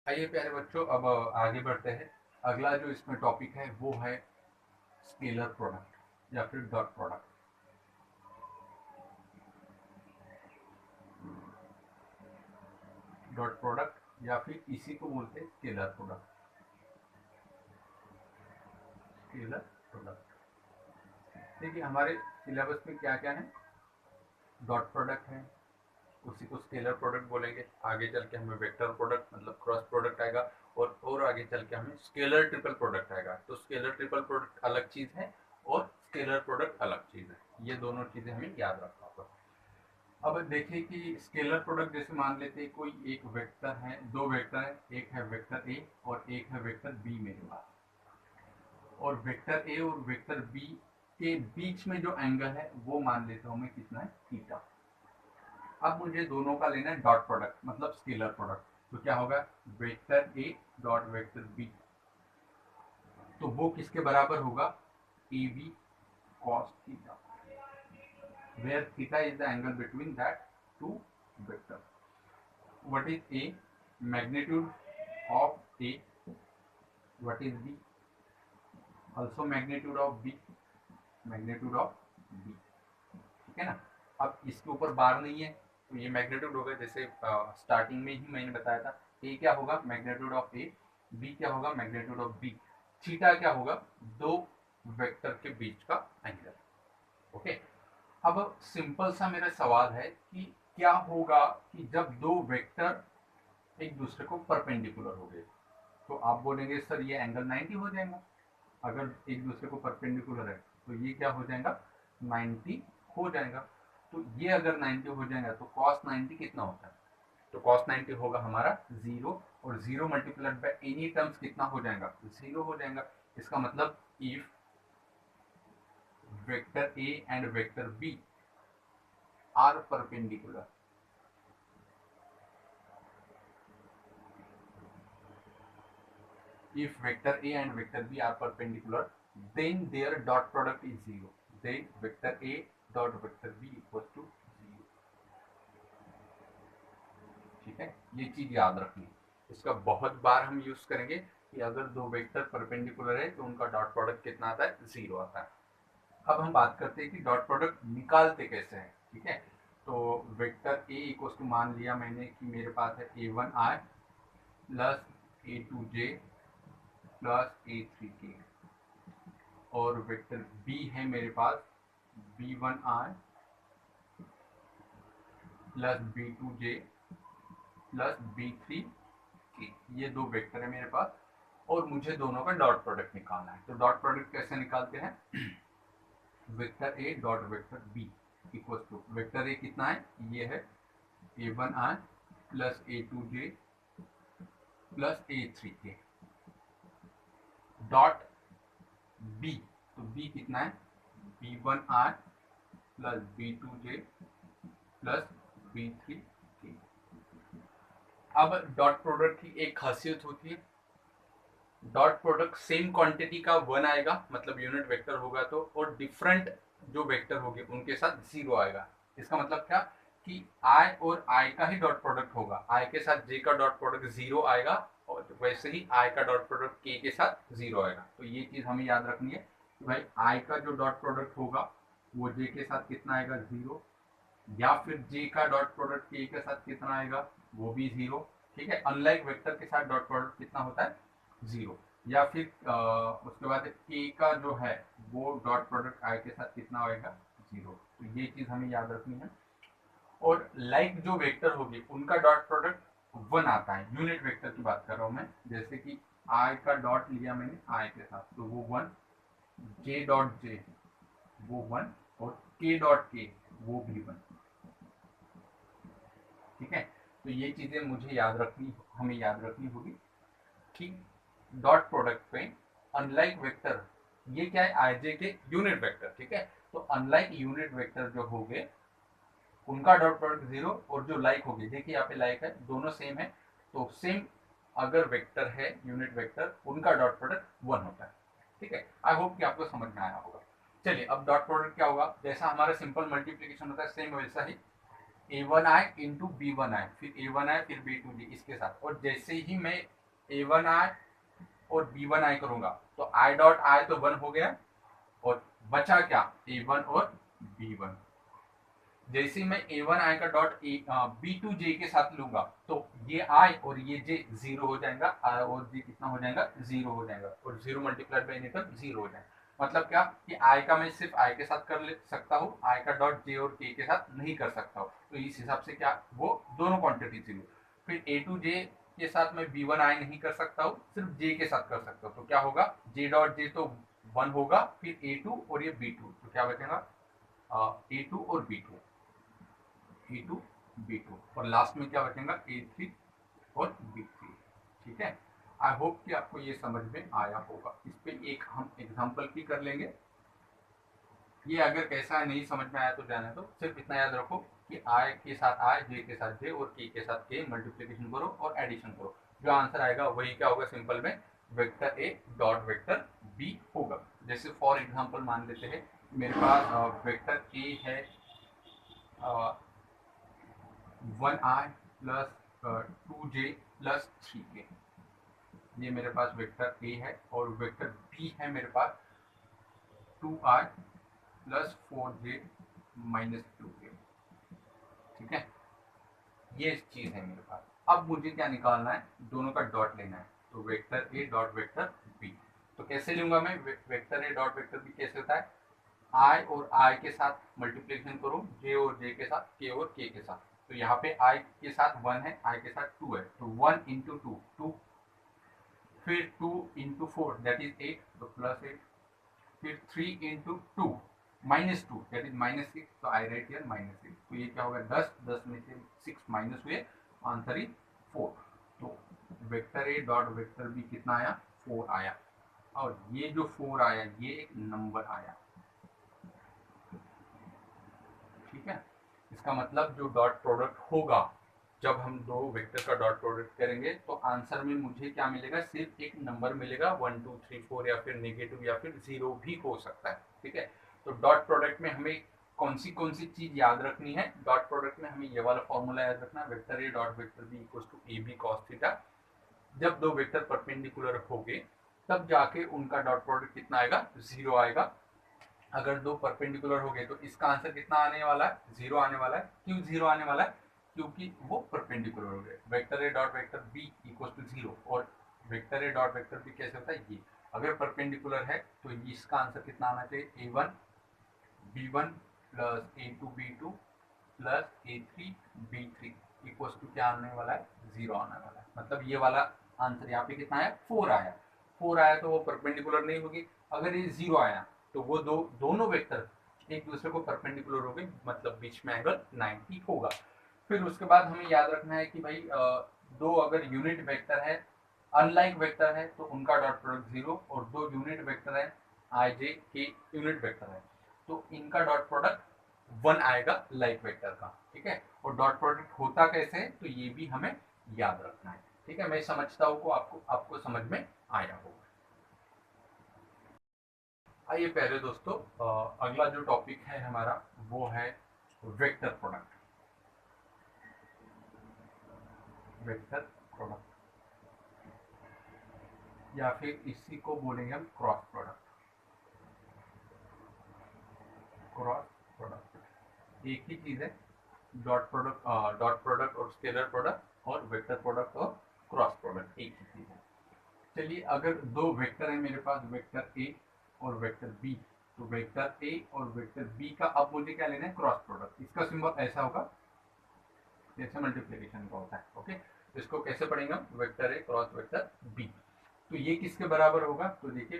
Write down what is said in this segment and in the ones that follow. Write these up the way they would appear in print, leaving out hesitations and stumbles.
आइए प्यारे बच्चों, अब आगे बढ़ते हैं। अगला जो इसमें टॉपिक है वो है स्केलर प्रोडक्ट या फिर डॉट प्रोडक्ट। डॉट प्रोडक्ट या फिर इसी को बोलते हैं स्केलर प्रोडक्ट। स्केलर प्रोडक्ट देखिए हमारे सिलेबस में क्या क्या है। डॉट प्रोडक्ट है, उसी को स्केलर प्रोडक्ट बोलेंगे। आगे चल के हमें वेक्टर प्रोडक्ट मतलब क्रॉस प्रोडक्ट आएगा, और आगे चल के हमें स्केलर ट्रिपल प्रोडक्ट आएगा। तो स्केलर ट्रिपल प्रोडक्ट अलग चीज है और स्केलर प्रोडक्ट अलग चीज है। ये दोनों चीजें हमें याद रखना होगा। अब देखिए कि स्केलर प्रोडक्ट जैसे मान लेते हैं कोई एक वेक्टर है, दो वेक्टर है, एक है वेक्टर ए और एक है वेक्टर बी मेरे पास। और वेक्टर ए और वेक्टर बी के बीच में जो एंगल है वो मान लेता हूं मैं कितना है, थीटा। अब मुझे दोनों का लेना है डॉट प्रोडक्ट मतलब स्केलर प्रोडक्ट। तो क्या होगा, vector A dot vector B, तो वो किसके बराबर होगा, A B cos theta, where theta is the angle between that two vectors. What is A? Magnitude of A. What is B? Also magnitude of B. Magnitude of B. ठीक है ना। अब इसके ऊपर बार नहीं है तो ये मैग्नीट्यूड होगा, जैसे स्टार्टिंग में ही मैंने बताया था। ए क्या होगा, मैग्नीट्यूड ऑफ ए। बी क्या होगा, मैग्नीट्यूड ऑफ बी। थीटा क्या होगा, दो वेक्टर के बीच का एंगल। ओके। अब सिंपल सा मेरा सवाल है कि क्या होगा कि जब दो वेक्टर एक दूसरे को परपेंडिकुलर हो गए। तो आप बोलेंगे सर ये एंगल 90 हो जाएगा। अगर एक दूसरे को परपेंडिकुलर है तो ये क्या हो जाएगा, 90 हो जाएगा। तो ये अगर 90 हो जाएगा तो cos 90 कितना होता है, तो cos 90 होगा हमारा 0, और 0 मल्टीप्लाइड बाय एनी टर्म्स कितना हो जाएगा, 0 हो जाएगा। इसका मतलब if vector A and vector B are perpendicular, if vector a and vector b are perpendicular, then their dot product is 0, then vector a dot vector b equals to 0। ठीक है, ये चीज याद रखनी। इसका बहुत बार हम यूज करेंगे कि अगर दो वेक्टर परपेंडिकुलर है तो उनका डॉट प्रोडक्ट कितना आता है, 0 आता है। अब हम बात करते हैं कि डॉट प्रोडक्ट निकालते कैसे हैं। ठीक है, तो वेक्टर ए इक्वल्स टू मान लिया मैंने कि मेरे पास है a1i plus a2j plus a3k, और वेक्टर बी है मेरे पास b1i plus b2j plus b3k। ये दो वेक्टर है मेरे पास और मुझे दोनों का डॉट प्रोडक्ट निकालना है। तो डॉट प्रोडक्ट कैसे निकालते हैं, vector A dot vector B equal to, vector A कितना है, ये है a1i plus a2j plus a3k dot B, तो बी कितना है, b1i plus b2j plus b3k। अब डॉट प्रोडक्ट की एक खासियत होती है, डॉट प्रोडक्ट सेम क्वांटिटी का 1 आएगा मतलब यूनिट वेक्टर होगा तो, और डिफरेंट जो वेक्टर होंगे उनके साथ 0 आएगा। इसका मतलब क्या कि i और i का ही डॉट प्रोडक्ट होगा, i के साथ j का डॉट प्रोडक्ट 0 आएगा, और वैसे ही i का डॉट प्रोडक्ट k के साथ 0 आएगा। तो ये चीज हमें याद रखनी है कि भाई i का जो डॉट प्रोडक्ट होगा वो j के साथ कितना आएगा, 0, या फिर j का डॉट प्रोडक्ट k के साथ कितना आएगा, वो भी 0। ठीक है, अनलाइक वेक्टर के साथ डॉट प्रोडक्ट कितना होता है, 0। या फिर उसके बाद k का जो है वो डॉट प्रोडक्ट i के साथ कितना आएगा, 0। तो ये चीज हमें याद रखनी है। और लाइक जो वेक्टर होगी उनका डॉट प्रोडक्ट 1 आता है, यूनिट वेक्टर की बात कर रहा हूं मैं। जैसे कि i का डॉट लिया मैंने i के साथ तो वो 1, j डॉट j वो 1, और k डॉट k वो भी 1। ठीक है, तो ये चीजें मुझे याद रखनी, हमें याद रखनी होगी कि डॉट प्रोडक्ट पे अनलाइक वेक्टर, ये क्या है, आईजे के यूनिट वेक्टर। ठीक है, तो अनलाइक यूनिट वेक्टर जो हो गए उनका डॉट प्रोडक्ट 0, और जो लाइक हो गए, देखिए यहाँ पे लाइक है, दोनों सेम है, तो सेम अगर वेक्टर है यूनिट वेक्टर उनका डॉट प्रोडक्ट 1 होता है। ठीक है, आई होप कि आपको समझ में आया होगा। चलिए अब डॉट प्रोडक्ट क्या होगा, जैसा हमारा सिंपल मल्टीप्लीकेशन होता है सेम वैसा ही a1i इंटू b1i, फिर a1i फिर b2j इसके साथ। और जैसे ही मैं a1i और b1i करूंगा तो i डॉट i तो 1 हो गया और बचा क्या a1 और b1। जैसे मैं a1i का डॉट b2j के साथ लूंगा तो ये i और ये j जीरो हो जाएगा, i और j कितना हो जाएगा जीरो हो जाएगा और zero multiplied by nature zero हो जाएगा। मतलब क्या कि i का मैं सिर्फ i के साथ कर ले सकता हूँ, i का डॉट j और k के साथ नहीं कर सकता हूँ। तो इस हिसाब से क्या वो दोनों क्वांटिटी जीरो। फिर a2j के साथ मैं b1i नहीं कर सकता हूँ, सिर्फ j के साथ कर सकता हूँ। तो क्या होगा j डॉट j तो 1 होगा, फिर a2 और ये b2 तो क्या बचेगा a2 और b2 A2 B2 और लास्ट में क्या बचेगा A3 और B3। ठीक है, आई होप कि आपको ये समझ में आया होगा। इस पे एक हम एग्जांपल भी कर लेंगे। ये अगर कैसा नहीं समझ में आया तो जाने दो, सिर्फ इतना याद रखो कि i के साथ i, j के साथ j और k के साथ k मल्टीप्लिकेशन करो और एडिशन करो, जो आंसर आएगा वही क्या होगा सिंपल में vector a dot vector b होगा। जैसे फॉर एग्जांपल मान लेते हैं मेरे पास वेक्टर a है 1i plus 2j plus 3k, ये मेरे पास वेक्टर a है और वेक्टर b है मेरे पास 2i plus 4j minus 2k। ठीक है, ये चीज है मेरे पास। अब मुझे क्या निकालना है, दोनों का डॉट लेना है। तो vector a dot vector b तो कैसे लूंगा मैं vector a dot vector b कैसे होता है i और i के साथ मल्टीप्लिकेशन करो j और j के साथ k और k के साथ। तो यहाँ पे i के साथ 1 है, i के साथ 2 है तो 1 इंटू टू 2, फिर 2 इंटू 4 दैट इज 8 तो प्लस 8, फिर 3 into 2 minus 2 that is minus 6 तो आई राइट हियर माइनस 6। तो ये क्या होगा 10, 10 में से 6 माइनस हुए, आंसर इज 4। तो vector A dot vector B कितना आया 4 आया और ये जो 4 आया ये एक नंबर आया। ठीक है, इसका मतलब जो डॉट प्रोडक्ट होगा जब हम दो वेक्टर का डॉट प्रोडक्ट करेंगे तो आंसर में मुझे क्या मिलेगा सिर्फ एक नंबर मिलेगा 1 2 3 4 या फिर नेगेटिव या फिर जीरो भी हो सकता है। ठीक है, तो डॉट प्रोडक्ट में हमें कौन सी चीज याद रखनी है, डॉट प्रोडक्ट में हमें ये वाला फॉर्मूला याद रखना है vector A dot vector B equals to A B cos theta. जब दो वेक्टर परपेंडिकुलर होंगे तब जाके उनका डॉट प्रोडक्ट कितना आएगा जीरो आएगा। अगर दो परपेंडिकुलर हो गए तो इसका आंसर कितना आने वाला है जीरो आने वाला है। क्यों जीरो आने वाला है क्योंकि वो परपेंडिकुलर हो गए। Vector A dot vector B equal to zero और vector A dot vector B कैसे होता है ये अगर परपेंडिकुलर है तो इसका आंसर कितना आना चाहिए A one B one plus A two B two plus A three B three equal to क्या आने वाला है जीरो आने वाला है। मतलब ये वाला आंसर यहाँ पे कितना आया 4 आया। 4 आया तो वो परपेंडिकुलर नहीं होगी। अगर ये जीरो आया तो वो दोनों वेक्टर एक दूसरे को परपेंडिकुलर हो गए, मतलब बीच में एंगल 90 होगा। फिर उसके बाद हमें याद रखना है कि भाई दो अगर यूनिट वेक्टर है अनलाइक वेक्टर है तो उनका डॉट प्रोडक्ट जीरो और दो यूनिट वेक्टर है आई जे के यूनिट वेक्टर है तो इनका डॉट प्रोडक्ट 1 आएगा लाइक वेक्टर का। ठीक है, और डॉट प्रोडक्ट होता कैसे है तो ये भी हमें याद रखना है। ठीक है, मैं समझता हूँ को आपको समझ में आया होगा। आइए पहले दोस्तों अगला जो टॉपिक है हमारा वो है वेक्टर प्रोडक्ट। वेक्टर प्रोडक्ट या फिर इसी को बोलेंगे हम क्रॉस प्रोडक्ट। क्रॉस प्रोडक्ट एक ही चीज है, डॉट प्रोडक्ट और स्केलर प्रोडक्ट और वेक्टर प्रोडक्ट और क्रॉस प्रोडक्ट एक ही चीज है। चलिए अगर दो वेक्टर है मेरे पास वेक्टर ए और वेक्टर बी तो वेक्टर ए और वेक्टर बी का अब मुझे क्या लेना है क्रॉस प्रोडक्ट। इसका सिंबल ऐसा होगा जैसे मल्टीप्लिकेशन का होता है। ओके, तो इसको कैसे पढ़ेंगे हम vector A cross vector B. तो ये किसके बराबर होगा तो देखिए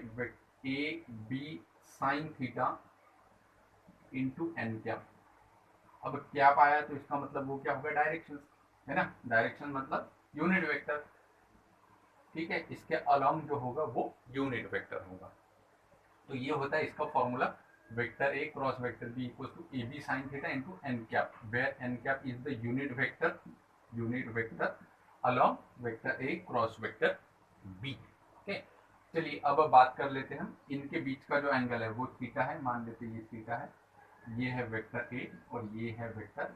A B sine theta into N cap. अब कैप आया तो इसका मतलब वो क्या होगा डायरेक्शन है ना, डायरेक्शन मतलब यूनिट वेक्टर। ठीक है, इसके अलोंग जो होगा वो यूनिट वेक्टर होगा। तो ये होता है इसका formula vector A cross vector B equal to A B sine theta into N cap where N cap is the unit vector along vector A cross vector B. Okay, चलिए अब बात कर लेते हैं हम इनके बीच का जो एंगल है वो थीटा है, मान लेते हैं ये थीटा है, ये है वेक्टर ए और ये है वेक्टर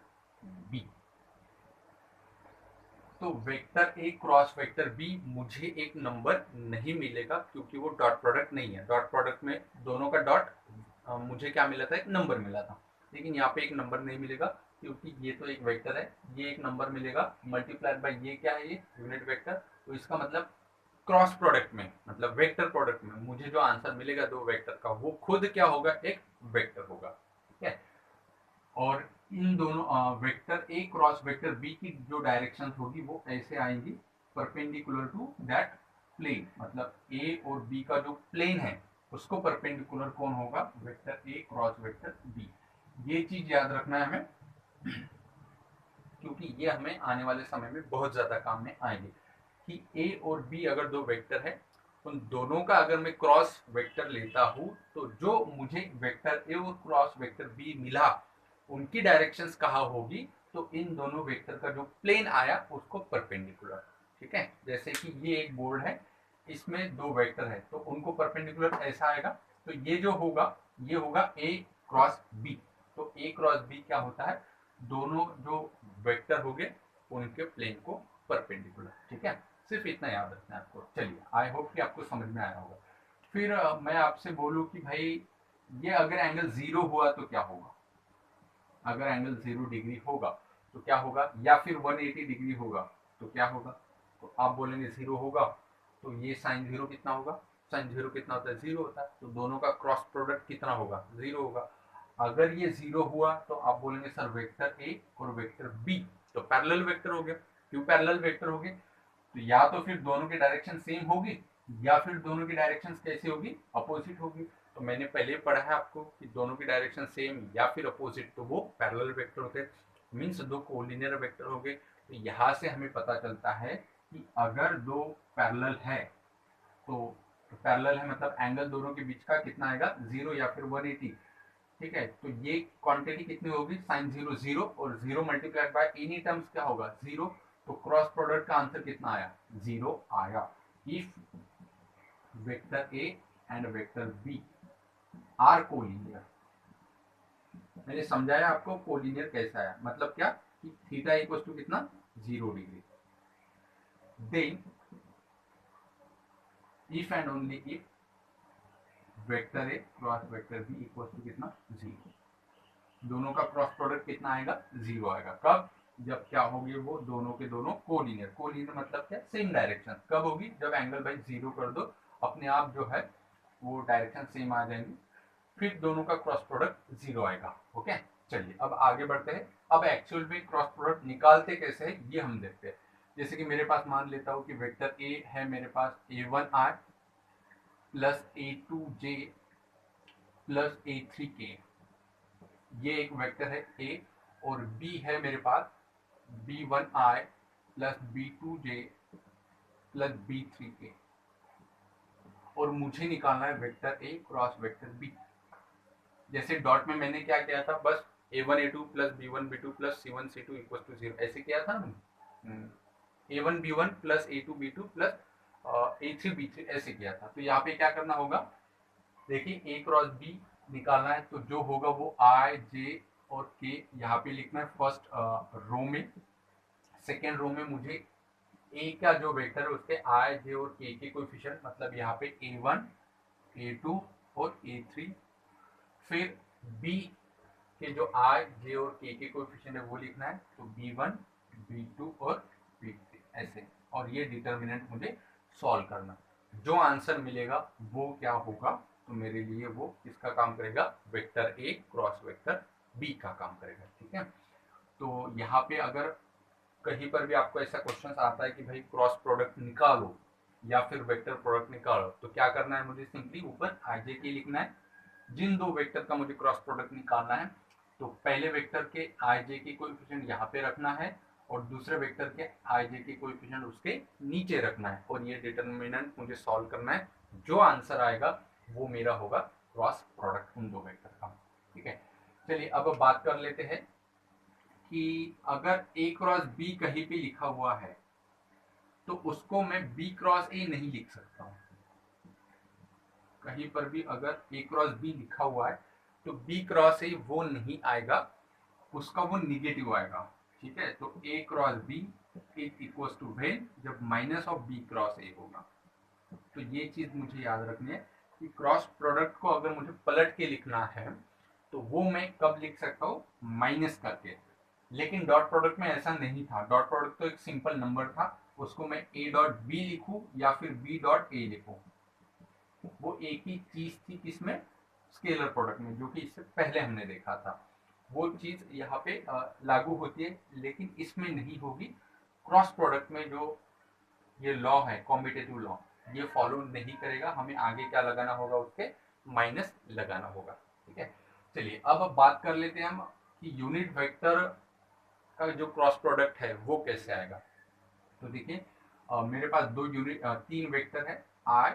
बी। तो vector A cross vector B मुझे एक नंबर नहीं मिलेगा क्योंकि वो डॉट प्रोडक्ट नहीं है। डॉट प्रोडक्ट में दोनों का डॉट मुझे क्या मिला था, एक नंबर मिला था, लेकिन यहाँ पे एक नंबर नहीं मिलेगा क्योंकि ये तो एक वेक्टर है, ये एक नंबर मिलेगा मल्टीप्लाइड बाय ये क्या है, ये यूनिट वेक्टर। तो इसका मतलब क्रॉस प्रोडक्ट में, मतलब वेक्टर प्रोडक्ट में मुझे जो आंसर मिलेगा दो वेक्टर का, वो खुद क्या होगा, एक वेक्टर होगा। ठीक है, और इन दोनों vector A cross vector B की जो डायरेक्शन होगी वो ऐसे आएंगी, परपेंडिकुलर टू दैट प्लेन। मतलब ए और बी का जो प्लेन है उसको परपेंडिकुलर कौन होगा, vector A cross vector B. ये चीज याद रखना है हमें क्योंकि ये हमें आने वाले समय में बहुत ज्यादा काम में आएंगे कि ए और बी अगर दो वेक्टर है, उन दोनों का अगर मैं क्रॉस वेक्टर लेता हूं तो जो मुझे वेक्टर ए और क्रॉस वेक्टर बी मिला उनकी डायरेक्शंस कहाँ होगी, तो इन दोनों वेक्टर का जो प्लेन आया उसको परपेंडिकुलर। ठीक है, जैसे कि ये एक बोर्ड है, इसमें दो वेक्टर है तो उनको परपेंडिकुलर ऐसा आएगा, तो ये जो होगा ये होगा ए क्रॉस बी। तो ए क्रॉस बी क्या होता है, दोनों जो वेक्टर हो गए उनके प्लेन को परपेंडिकुलर। ठीक है, सिर्फ इतना याद रखना है आपको। चलिए, आई होप कि आपको समझ में आया होगा। फिर मैं आपसे बोलूं कि भाई ये अगर एंगल 0 हुआ तो क्या होगा, अगर एंगल 0 डिग्री होगा तो क्या होगा, या फिर 180 डिग्री होगा तो क्या होगा। तो आप बोलेंगे 0 होगा तो ये साइन 0 कितना होगा, साइन 0 कितना होता है, 0 होता है, तो दोनों का क्रॉस प्रोडक्ट कितना होगा, 0 होगा। अगर ये 0 हुआ तो आप बोलेंगे सर वेक्टर ए और वेक्टर बी तो पैरेलल वेक्टर हो गया। क्यों पैरेलल वेक्टर हो गए, तो या तो फिर दोनों की डायरेक्शन सेम होगी या फिर दोनों की डायरेक्शन कैसे होगी, अपोजिट होगी। तो मैंने पहले पढ़ा है आपको कि दोनों की डायरेक्शन सेम या फिर अपोजिट तो वो पैरेलल वेक्टर होते हैं, मीन्स दो कोलिनियर वेक्टर हो गए। तो यहाँ से हमें पता चलता है कि अगर दो पैरेलल है तो पैरेलल है मतलब एंगल दोनों के बीच का कितना आएगा, 0 या फिर 180। ठीक है, तो ये क्वांटिटी कितनी होगी, साइन 0 0 और 0 मल्टीप्लाइड बाय एनी टर्म्स क्या होगा, 0। तो क्रॉस प्रोडक्ट का आंसर कितना आया, 0 आया। If vector A and vector B are collinear, मैंने समझाया आपको कोलिनियर कैसा है, मतलब क्या कि थीटा इक्वल टू कितना, 0 degree. Then if and only if vector A cross vector B equal to कितना, 0, दोनों का क्रॉस प्रोडक्ट कितना आएगा, 0 आएगा। कब, जब क्या होगी वो दोनों के दोनों कोलिनियर, कोलिनियर मतलब क्या, सेम डायरेक्शन। कब होगी, जब एंगल बाई 0 कर दो, अपने आप जो है वो डायरेक्शन सेम आ जाएंगी, फिर दोनों का क्रॉस प्रोडक्ट 0 आएगा। ओके, चलिए अब आगे बढ़ते हैं। अब एक्चुअल में क्रॉस प्रोडक्ट निकालते कैसे है ये हम देखते हैं। जैसे कि मेरे पास मान लेता हूँ कि वेक्टर ए है मेरे पास a1i plus a2j plus a3k, ये एक वेक्टर है ए, और बी है मेरे पास b1i plus b2j plus b3k, और मुझे निकालना है vector A cross vector B. जैसे डॉट में मैंने क्या किया था, बस a1 a2 plus b1 b2 plus c1 c2 equal to 0 ऐसे किया था ना, a1 b1 plus a2 b2 plus a3 b3 ऐसे किया था। तो यहाँ पे क्या करना होगा, देखिए ए क्रॉस बी निकालना है तो जो होगा वो आई जे और के यहाँ पे लिखना है फर्स्ट रो में। सेकेंड रो में मुझे ए का जो वेक्टर है उसके आई जे और के कोएफिशिएंट, मतलब यहाँ पे a1 a2 और a3। फिर बी के जो आई जे और के कोएफिशिएंट है वो लिखना है, तो b1 b2 और b3 ऐसे, और ये डिटर्मिनेंट मुझे सॉल्व करना। जो आंसर मिलेगा वो क्या होगा, तो मेरे लिए वो किसका काम करेगा, vector A cross vector B का काम करेगा। ठीक है, तो यहाँ पे अगर कहीं पर भी आपको ऐसा क्वेश्चन आता है कि भाई क्रॉस प्रोडक्ट निकालो या फिर वेक्टर प्रोडक्ट निकालो, तो क्या करना है, मुझे सिंपली ऊपर आई जे के लिखना है। जिन दो वेक्टर का मुझे क्रॉस प्रोडक्ट निकालना है तो पहले वेक्टर के आई जे के कोएफिशिएंट यहाँ पे रखना है और दूसरे वेक्टर के आई जे के कोएफिशिएंट उसके नीचे रखना है, और ये डिटर्मिनेंट मुझे सॉल्व करना है। जो आंसर आएगा वो मेरा होगा क्रॉस प्रोडक्ट उन दो वेक्टर का। ठीक है, चलिए अब बात कर लेते हैं कि अगर ए क्रॉस बी कहीं पे लिखा हुआ है तो उसको मैं बी क्रॉस ए नहीं लिख सकता हूँ। कहीं पर भी अगर ए क्रॉस बी लिखा हुआ है तो बी क्रॉस ए वो नहीं आएगा, उसका वो निगेटिव आएगा। ठीक है, तो A cross B is equal to when जब minus of B cross A होगा। तो ये चीज मुझे याद रखनी है कि क्रॉस प्रोडक्ट को अगर मुझे पलट के लिखना है तो वो मैं कब लिख सकता हूँ, माइनस करके। लेकिन डॉट प्रोडक्ट में ऐसा नहीं था, डॉट प्रोडक्ट तो एक सिंपल नंबर था, उसको मैं A डॉट B लिखूं या फिर B डॉट A लिखूं, वो एक ही चीज थी किसमें, स्केलर प्रोडक्ट में, जो कि इससे पहले हमने देखा था। वो चीज यहाँ पे लागू होती है, लेकिन इसमें नहीं होगी। क्रॉस प्रोडक्ट में जो ये लॉ है, कॉम्पिटेटिव लॉ, ये फॉलो नहीं करेगा। हमें आगे क्या लगाना होगा, उसके माइनस लगाना होगा। ठीक है, चलिए अब बात कर लेते हैं हम कि यूनिट वेक्टर का जो क्रॉस प्रोडक्ट है वो कैसे आएगा। तो देखिए मेरे पास तीन वेक्टर है, आई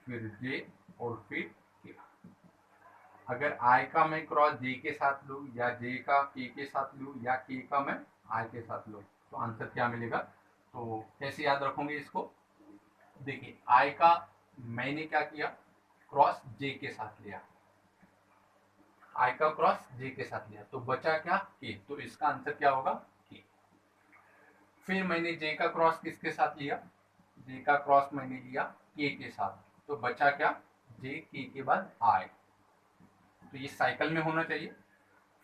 फिर जे और फिर के। अगर आई का मैं क्रॉस जे के साथ लूँ या जे का के साथ लूँ या के का मैं आई के साथ लूँ तो आंसर क्या मिलेगा। तो कैसे याद रखोगे इसको, देखिए आई का मैंने क्या किया, क्रॉस जे के साथ लिया, आई का क्रॉस जे के साथ लिया, तो बचा क्या, के, तो इसका आंसर क्या होगा, के। फिर मैंने जे का क्रॉस किसके साथ लिया, जे का क्रॉस मैंने लिया के साथ, तो बचा क्या, जे के बाद आई, तो ये साइकिल में होना चाहिए।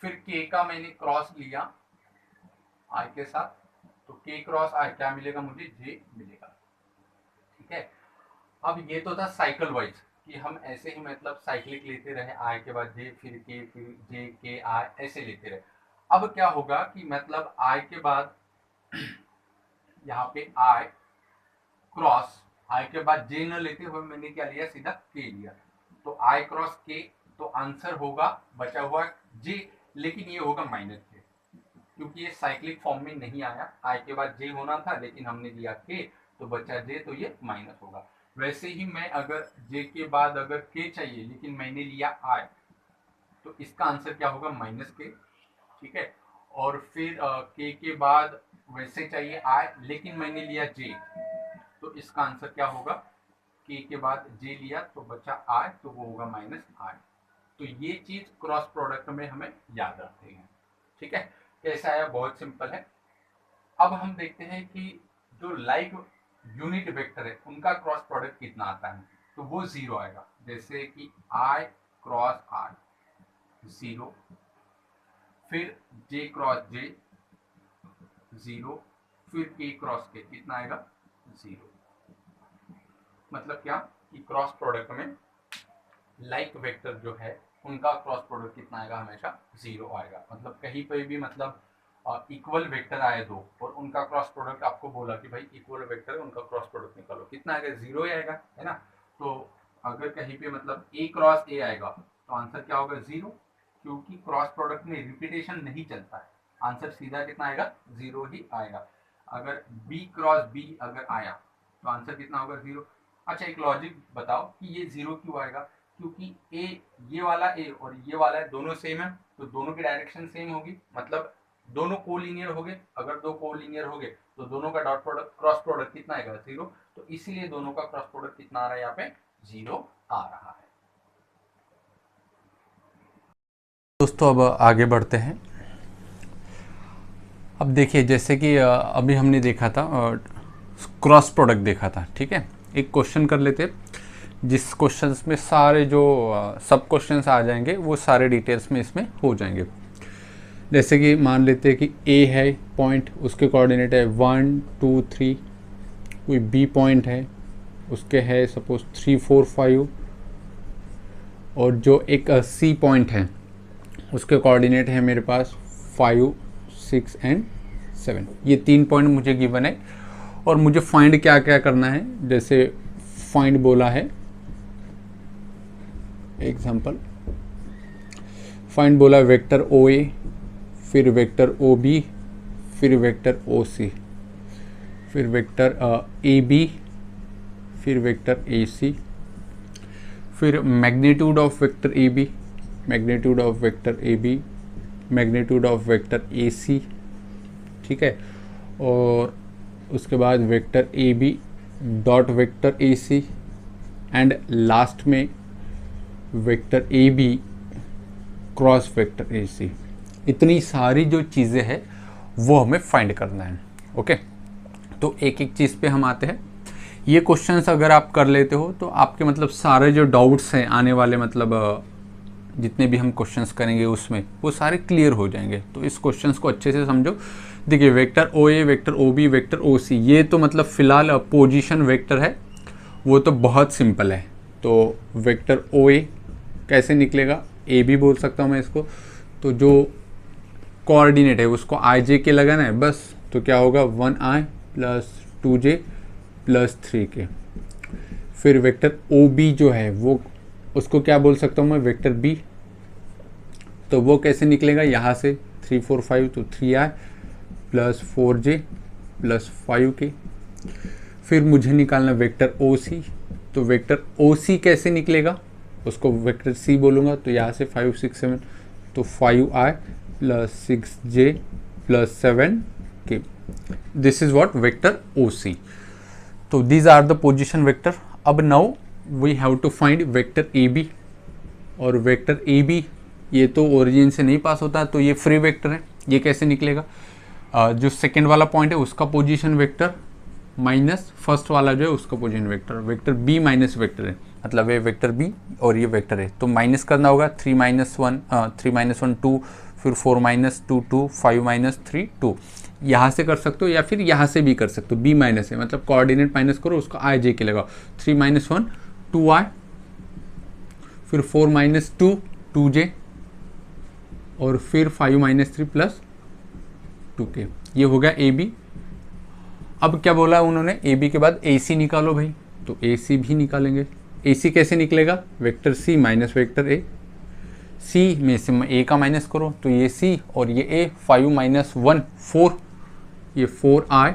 फिर के का मैंने क्रॉस लिया आई के साथ, तो के क्रॉस आई क्या मिलेगा मुझे, जे मिलेगा। ठीक है, अब ये तो था साइकिल वाइज कि हम ऐसे ही मतलब साइक्लिक लेते रहे, आई के बाद जे फिर जे के आई ऐसे लेते रहे। अब क्या होगा कि मतलब आई के बाद यहाँ पे आई क्रॉस आई के बाद जे न लेते हुए मैंने क्या लिया, सीधा के लिया, तो आई क्रॉस के, तो आंसर होगा बचा हुआ जे, लेकिन ये होगा माइनस के, क्योंकि ये साइक्लिक फॉर्म में नहीं आया। आई के बाद जे होना था लेकिन हमने लिया के, तो बचा जे, तो ये माइनस होगा। वैसे ही मैं अगर जे के बाद अगर के चाहिए लेकिन मैंने लिया आई, तो इसका आंसर क्या होगा, माइनस के। ठीक है, और फिर के बाद वैसे चाहिए आई लेकिन मैंने लिया जे, तो इसका आंसर क्या होगा, के बाद जे लिया तो बचा आई, तो वो होगा माइनस आई। तो ये चीज क्रॉस प्रोडक्ट में हमें याद रखते हैं। ठीक है, कैसा आया, बहुत सिंपल है। अब हम देखते हैं कि जो लाइक यूनिट वेक्टर है उनका क्रॉस प्रोडक्ट कितना आता है, तो वो 0 आएगा। जैसे कि आई क्रॉस आई 0, फिर जे क्रॉस जे 0, फिर के क्रॉस के कितना आएगा, 0। मतलब क्या कि क्रॉस प्रोडक्ट में लाइक वेक्टर जो है उनका क्रॉस प्रोडक्ट कितना आएगा, हमेशा 0 आएगा। मतलब कहीं पे भी मतलब इक्वल वेक्टर आए दो और उनका क्रॉस प्रोडक्ट आपको बोला कि भाई इक्वल वेक्टर है उनका क्रॉस प्रोडक्ट निकालो, कितना आएगा, 0 ही आएगा, है ना। तो अगर कहीं पे मतलब ए क्रॉस ए आएगा तो आंसर क्या होगा, 0, क्योंकि क्रॉस प्रोडक्ट में रिपीटेशन नहीं चलता है, आंसर सीधा कितना आएगा, 0 ही आएगा। अगर बी क्रॉस बी अगर आया तो आंसर कितना होगा, 0। अच्छा एक लॉजिक बताओ कि ये 0 क्यों आएगा, क्योंकि ए, ये वाला ए और ये वाला है दोनों सेम है, तो दोनों की डायरेक्शन सेम होगी, मतलब दोनों कोलिनियर हो गए। अगर दो कोलिनियर हो गए तो दोनों का डॉट प्रोडक्ट क्रॉस प्रोडक्ट कितना आएगा, 0। तो इसीलिए दोनों का क्रॉस प्रोडक्ट कितना आ रहा है, यहाँ पे 0 आ रहा है। दोस्तों अब आगे बढ़ते हैं। अब देखिए जैसे कि अभी हमने देखा था क्रॉस प्रोडक्ट देखा था, ठीक है। एक क्वेश्चन कर लेते जिस क्वेश्चन में सारे जो सब क्वेश्चंस आ जाएंगे वो सारे डिटेल्स में इसमें हो जाएंगे। जैसे कि मान लेते हैं कि ए है पॉइंट, उसके कोऑर्डिनेट है 1 2 3, कोई बी पॉइंट है उसके है सपोज 3 4 5, और जो एक सी पॉइंट है उसके कोऑर्डिनेट है मेरे पास 5 6 एंड 7। ये 3 पॉइंट मुझे गिवन है और मुझे फाइंड क्या क्या करना है। जैसे फाइंड बोला है, एग्जांपल फाइंड बोला वेक्टर ओ ए, फिर वेक्टर ओ बी, फिर वेक्टर ओ सी, फिर वेक्टर ए बी, फिर वेक्टर ए सी, फिर magnitude of vector A B, magnitude of vector A B, magnitude of vector A C, ठीक है। और उसके बाद vector A B dot vector A C, and last में vector A B cross vector A C. इतनी सारी जो चीज़ें हैं वो हमें फाइंड करना है। ओके, तो एक एक चीज़ पे हम आते हैं। ये क्वेश्चंस अगर आप कर लेते हो तो आपके मतलब सारे जो डाउट्स हैं आने वाले मतलब जितने भी हम क्वेश्चंस करेंगे उसमें वो सारे क्लियर हो जाएंगे। तो इस क्वेश्चंस को अच्छे से समझो। देखिए vector O A, vector O B, vector O C, ये तो मतलब फिलहाल पोजीशन वेक्टर है, वो तो बहुत सिंपल है। तो वेक्टर ओ ए कैसे निकलेगा, ए भी बोल सकता हूँ मैं इसको। तो जो कोऑर्डिनेट है उसको आई जे के लगाना है बस। तो क्या होगा 1i plus 2j plus 3k। फिर वेक्टर ओ बी जो है वो उसको क्या बोल सकता हूँ मैं, वेक्टर बी। तो वो कैसे निकलेगा, यहाँ से 3 4 5 तो 3i plus 4j plus 5k। फिर मुझे निकालना वेक्टर ओ सी। तो वेक्टर ओ सी कैसे निकलेगा, उसको वेक्टर सी बोलूँगा। तो यहाँ से 5 6 7 तो 5i plus 6j plus 7k। This is what vector O C. तो these are the position vector. अब now we have to find vector A B. और वेक्टर ए बी ये तो ओरिजिन से नहीं पास होता, तो ये फ्री वेक्टर है। ये कैसे निकलेगा, जो सेकेंड वाला पॉइंट है उसका पोजीशन वेक्टर माइनस फर्स्ट वाला जो है उसका position vector, vector B minus vector है, मतलब ये वेक्टर बी और ये वेक्टर है। तो माइनस करना होगा 3 - 1 3 - 1 2, फिर 4 - 2 2, 5 - 3 2। यहाँ से कर सकते हो या फिर यहाँ से भी कर सकते हो। बी माइनस है मतलब कोऑर्डिनेट माइनस करो, उसको आई जे के लगाओ। 3 - 1 2i, फिर 4 - 2 2j, और फिर 5 - 3 प्लस 2k। ये हो गया ए बी। अब क्या बोला उन्होंने, ए बी के बाद ए सी निकालो भाई। तो ए सी भी निकालेंगे। ए सी कैसे निकलेगा, vector C minus vector A. C में से ए का माइनस करो तो ये सी और ये ए। 5 - 1 4, ये 4i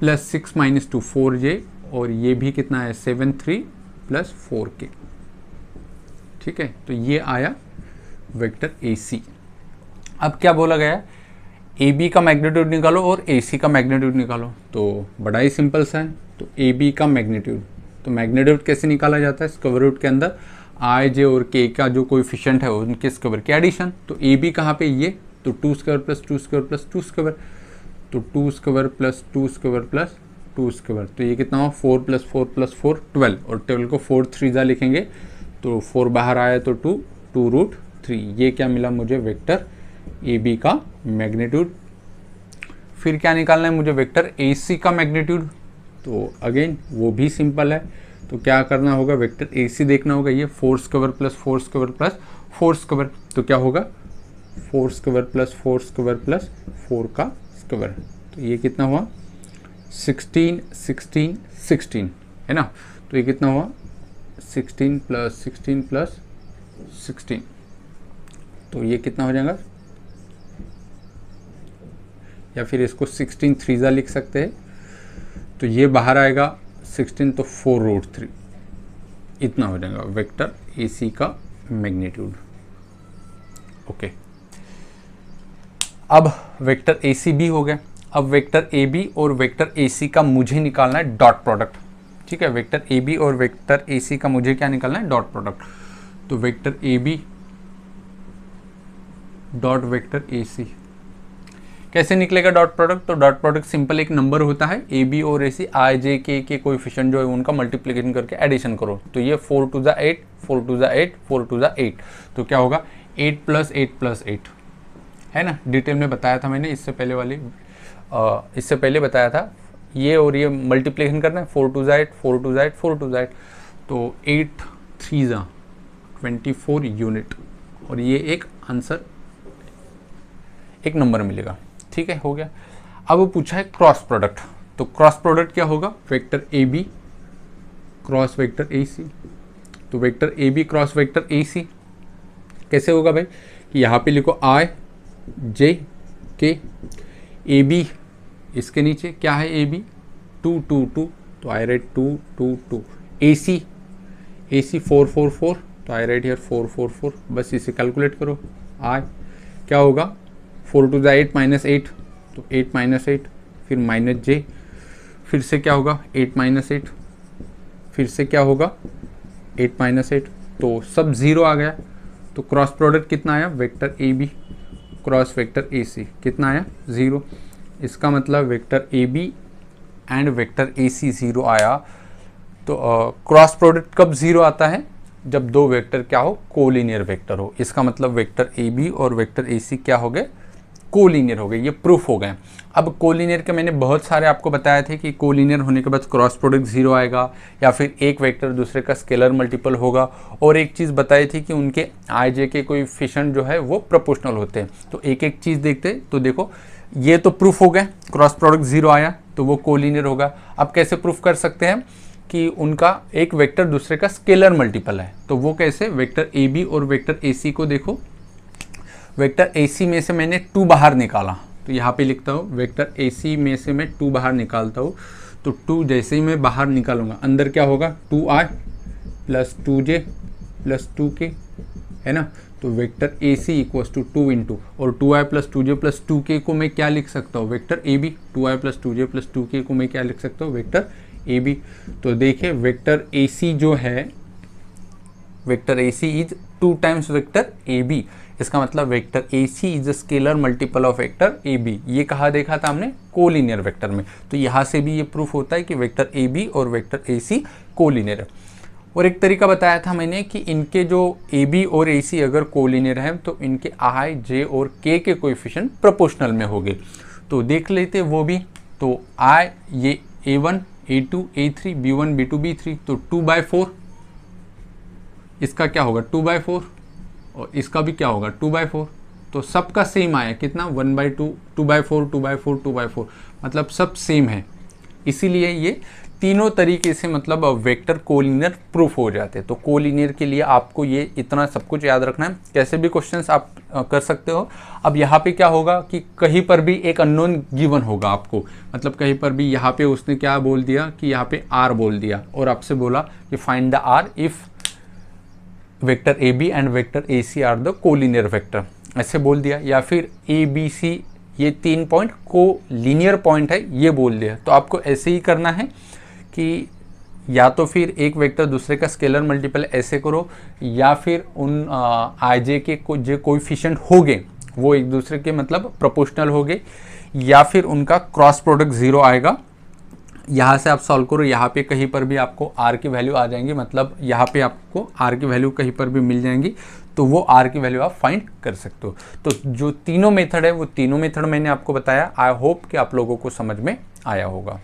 प्लस 6 - 2 4j, और ये भी कितना है 7 3 प्लस 4k। ठीक है, तो ये आया वेक्टर ए सी। अब क्या बोला गया, ए बी का मैग्नीट्यूड निकालो और ए सी का मैग्नीट्यूड निकालो। तो बड़ा ही सिंपल सा है। तो ए बी का मैग्नीट्यूड, तो मैग्नीट्यूड कैसे निकाला जाता है, स्क्वायर रूट के अंदर आई जे और के का जो कोएफिशिएंट है उनके स्क्वायर के एडिशन। तो ए बी कहाँ पे, ये तो 2 square plus 2 square plus 2 square, तो 2 square plus 2 square plus 2 square. तो ये कितना हुआ 4 + 4 + 4 12, और 12 को 4 3 लिखेंगे तो 4 बाहर आया तो 2 2√3। ये क्या मिला मुझे, वेक्टर ए बी का मैग्नीट्यूड। फिर क्या निकालना है मुझे, वेक्टर ए सी का मैग्नीट्यूड। तो अगेन वो भी सिंपल है। तो क्या करना होगा, वेक्टर ए सी देखना होगा, ये 4 square plus 4 square plus 4 square. तो क्या होगा 4 स्क्वायर प्लस 4 स्क्वायर प्लस 4 का स्क्वायर। तो ये कितना हुआ 16 16 16 है ना। तो ये कितना हुआ 16 + 16 + 16। तो ये कितना हो जाएगा, या फिर इसको 16 3 लिख सकते हैं। तो ये बाहर आएगा 16 तो 4√3, इतना हो जाएगा वेक्टर ए सी का मैग्नीट्यूड। ओके, अब वेक्टर ए सी भी हो गया। अब वेक्टर ए बी और वेक्टर ए सी का मुझे निकालना है डॉट प्रोडक्ट। ठीक है, वेक्टर ए बी और वेक्टर ए सी का मुझे क्या निकालना है, डॉट प्रोडक्ट। तो vector A B dot vector A C कैसे निकलेगा डॉट प्रोडक्ट। तो डॉट प्रोडक्ट सिंपल एक नंबर होता है, ए बी और ए सी आई जे के कोएफिशिएंट जो है उनका मल्टीप्लिकेशन करके एडिशन करो। तो ये 4 2 8 4 2 8 4 2 8, तो क्या होगा 8 + 8 + 8 है ना। डिटेल में बताया था मैंने इससे पहले बताया था। ये और ये मल्टीप्लिकेशन करना है, 4 2 8 4 2 8 4 2 8, तो 8 3 24 यूनिट, और ये एक आंसर एक नंबर मिलेगा। ठीक है, हो गया। अब वो पूछा है क्रॉस प्रोडक्ट। तो क्रॉस प्रोडक्ट क्या होगा, vector A B cross vector A C. तो vector A B cross vector A C कैसे होगा भाई, कि यहाँ पे लिखो आई जे के, ए बी इसके नीचे क्या है, ए बी 2 2 2, तो आई राइट 2 2 2। ए सी 4 4 4, तो आई राइट हियर 4 4 4। बस इसे कैलकुलेट करो। आई क्या होगा 4 2 8 -8, तो 8 - 8, फिर माइनस जे, फिर से क्या होगा 8 - 8, फिर से क्या होगा 8 - 8, तो सब 0 आ गया। तो क्रॉस प्रोडक्ट कितना आया, vector A B cross vector A C, कितना आया 0। इसका मतलब vector A B and vector A C 0 आया। तो क्रॉस प्रोडक्ट कब 0 आता है, जब दो वेक्टर क्या हो, कोलिनियर वेक्टर हो। इसका मतलब वेक्टर ए बी और वेक्टर ए सी क्या हो गए, कोलिनियर हो गए। ये प्रूफ हो गए। अब कोलिनियर के मैंने बहुत सारे आपको बताए थे कि कोलिनियर होने के बाद क्रॉस प्रोडक्ट 0 आएगा, या फिर एक वेक्टर दूसरे का स्केलर मल्टीपल होगा। और एक चीज़ बताई थी कि उनके आई जे के कोएफिशिएंट जो है वो प्रोपोर्शनल होते हैं। तो एक एक चीज़ देखते हैं। तो देखो ये तो प्रूफ हो गए, क्रॉस प्रोडक्ट 0 आया तो वो कोलिनियर होगा। अब कैसे प्रूफ कर सकते हैं कि उनका एक वेक्टर दूसरे का स्केलर मल्टीपल है, तो वो कैसे, वेक्टर ए बी और वेक्टर ए सी को देखो। वेक्टर ए सी में से मैंने 2 बाहर निकाला, तो यहाँ पे लिखता हूँ वेक्टर ए सी में से मैं 2 बाहर निकालता हूँ। तो 2 जैसे ही मैं बाहर निकालूंगा, अंदर क्या होगा, 2i plus 2j plus 2k, है ना। तो vector A C equals to 2 into, और 2i plus 2j plus 2k को मैं क्या लिख सकता हूँ, vector A B. 2i plus 2j plus 2k को मैं क्या लिख सकता हूँ, वेक्टर ए बी। तो देखिए वेक्टर ए सी जो है, vector A C is 2 times vector A B. इसका मतलब vector A C is a scalar multiple of vector A B. ये कहाँ देखा था हमने, कोलिनियर वेक्टर में। तो यहाँ से भी ये प्रूफ होता है कि वेक्टर ए बी और वेक्टर ए सी कोलिनियर है। और एक तरीका बताया था मैंने कि इनके जो ए बी और ए सी अगर कोलिनियर है तो इनके आई जे और के कोएफिशिएंट प्रोपोर्शनल में होंगे। तो देख लेते वो भी। तो आई ये A1 A2 A3 B1 B2 B3, तो 2/4 इसका क्या होगा 2/4, और इसका भी क्या होगा 2/4। तो सबका सेम आया, कितना 1/2 2/4 2/4 2/4, मतलब सब सेम है। इसीलिए ये तीनों तरीके से मतलब वेक्टर कोलिनियर प्रूफ हो जाते हैं। तो कोलिनियर के लिए आपको ये इतना सब कुछ याद रखना है। कैसे भी क्वेश्चंस आप कर सकते हो। अब यहाँ पे क्या होगा कि कहीं पर भी एक अननोन गिवन होगा आपको, मतलब कहीं पर भी यहाँ पे उसने क्या बोल दिया कि यहाँ पे r बोल दिया, और आपसे बोला कि find the r if vector A B and vector A C are the collinear vector, ऐसे बोल दिया। या फिर ए बी सी ये 3 पॉइंट को लीनियर पॉइंट है, ये बोल दिया। तो आपको ऐसे ही करना है कि या तो फिर एक वेक्टर दूसरे का स्केलर मल्टीपल ऐसे करो, या फिर उन आई जे के जो कोएफिशिएंट होंगे वो एक दूसरे के मतलब प्रोपोर्शनल होंगे, या फिर उनका क्रॉस प्रोडक्ट 0 आएगा। यहाँ से आप सॉल्व करो, यहाँ पे कहीं पर भी आपको r की वैल्यू आ जाएंगी, मतलब यहाँ पे आपको r की वैल्यू कहीं पर भी मिल जाएंगी, तो वो r की वैल्यू आप फाइंड कर सकते हो। तो जो तीनों मेथड है वो तीनों मेथड मैंने आपको बताया। आई होप कि आप लोगों को समझ में आया होगा।